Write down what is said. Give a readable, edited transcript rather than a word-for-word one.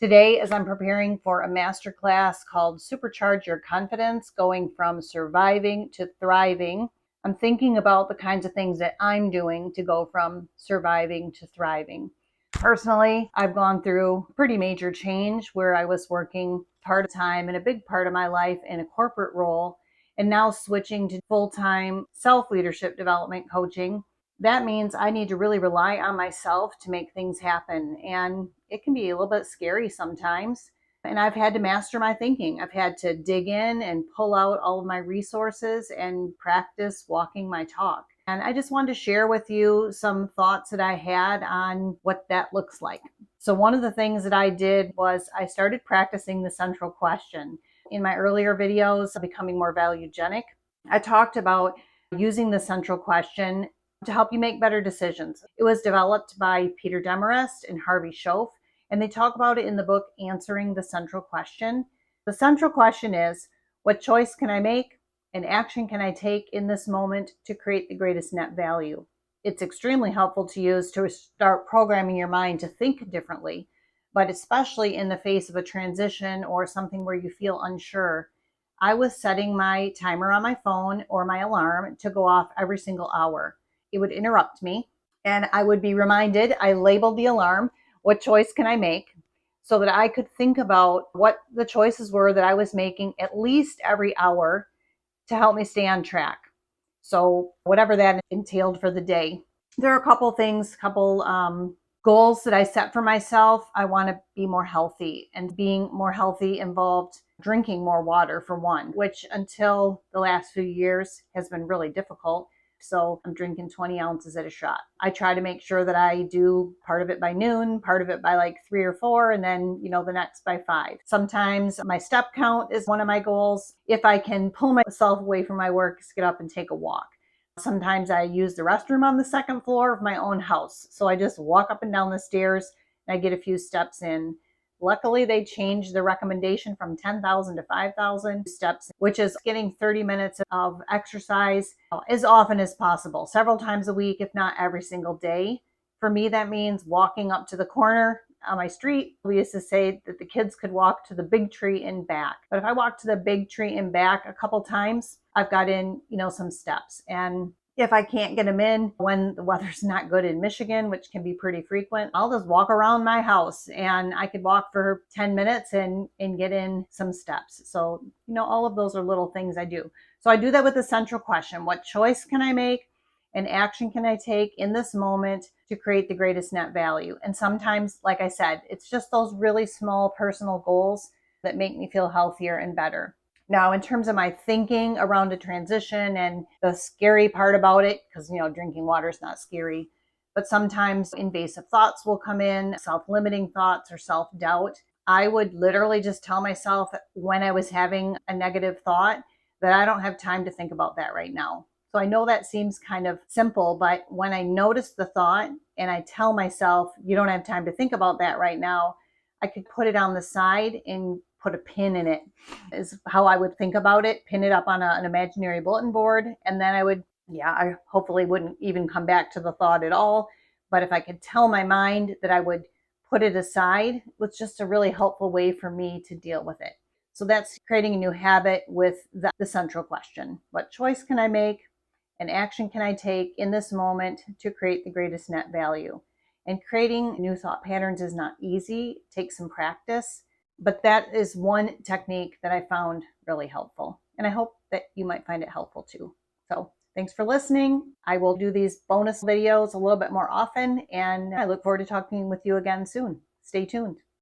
Today, as I'm preparing for a masterclass called Supercharge Your Confidence, going from surviving to thriving, I'm thinking about the kinds of things that I'm doing to go from surviving to thriving. Personally, I've gone through pretty major change where I was working part-time in a big part of my life in a corporate role, and now switching to full-time self-leadership development coaching. That means I need to really rely on myself to make things happen. And it can be a little bit scary sometimes. And I've had to master my thinking. I've had to dig in and pull out all of my resources and practice walking my talk. And I just wanted to share with you some thoughts that I had on what that looks like. So one of the things that I did was I started practicing the central question. In my earlier videos, Becoming More Valuegenic, I talked about using the central question to help you make better decisions. It was developed by Peter Demarest and Harvey Schoaf, and they talk about it in the book Answering the Central Question. The central question is, what choice can I make and action can I take in this moment to create the greatest net value? It's extremely helpful to use to start programming your mind to think differently, but especially in the face of a transition or something where you feel unsure. I was setting my timer on my phone or my alarm to go off every single hour. It would interrupt me and I would be reminded. I labeled the alarm, what choice can I make, so that I could think about what the choices were that I was making at least every hour to help me stay on track. So whatever that entailed for the day. There are a couple things, goals that I set for myself. I want to be more healthy, and being more healthy involved drinking more water for one, which until the last few years has been really difficult. So I'm drinking 20 ounces at a shot. I try to make sure that I do part of it by noon, part of it by like 3 or 4, and then, the next by 5. Sometimes my step count is one of my goals. If I can pull myself away from my work, just get up and take a walk. Sometimes I use the restroom on the second floor of my own house. So I just walk up and down the stairs and I get a few steps in. Luckily, they changed the recommendation from 10,000 to 5,000 steps, which is getting 30 minutes of exercise as often as possible, several times a week, if not every single day. For me, that means walking up to the corner on my street. We used to say that the kids could walk to the big tree and back. But if I walk to the big tree and back a couple times, I've got in, some steps. And if I can't get them in when the weather's not good in Michigan, which can be pretty frequent, I'll just walk around my house and I could walk for 10 minutes and get in some steps. So, all of those are little things I do. So I do that with the central question. What choice can I make and action can I take in this moment to create the greatest net value? And sometimes, like I said, it's just those really small personal goals that make me feel healthier and better. Now, in terms of my thinking around a transition and the scary part about it, because, drinking water is not scary, but sometimes invasive thoughts will come in, self-limiting thoughts or self-doubt. I would literally just tell myself when I was having a negative thought that I don't have time to think about that right now. So I know that seems kind of simple, but when I notice the thought and I tell myself, you don't have time to think about that right now, I could put it on the side and put a pin in it, is how I would think about it, pin it up on an imaginary bulletin board. And then I hopefully wouldn't even come back to the thought at all. But if I could tell my mind that I would put it aside, it was just a really helpful way for me to deal with it. So that's creating a new habit with the central question. What choice can I make and action can I take in this moment to create the greatest net value? And creating new thought patterns is not easy. It takes some practice. But that is one technique that I found really helpful. And I hope that you might find it helpful too. So thanks for listening. I will do these bonus videos a little bit more often, and I look forward to talking with you again soon. Stay tuned.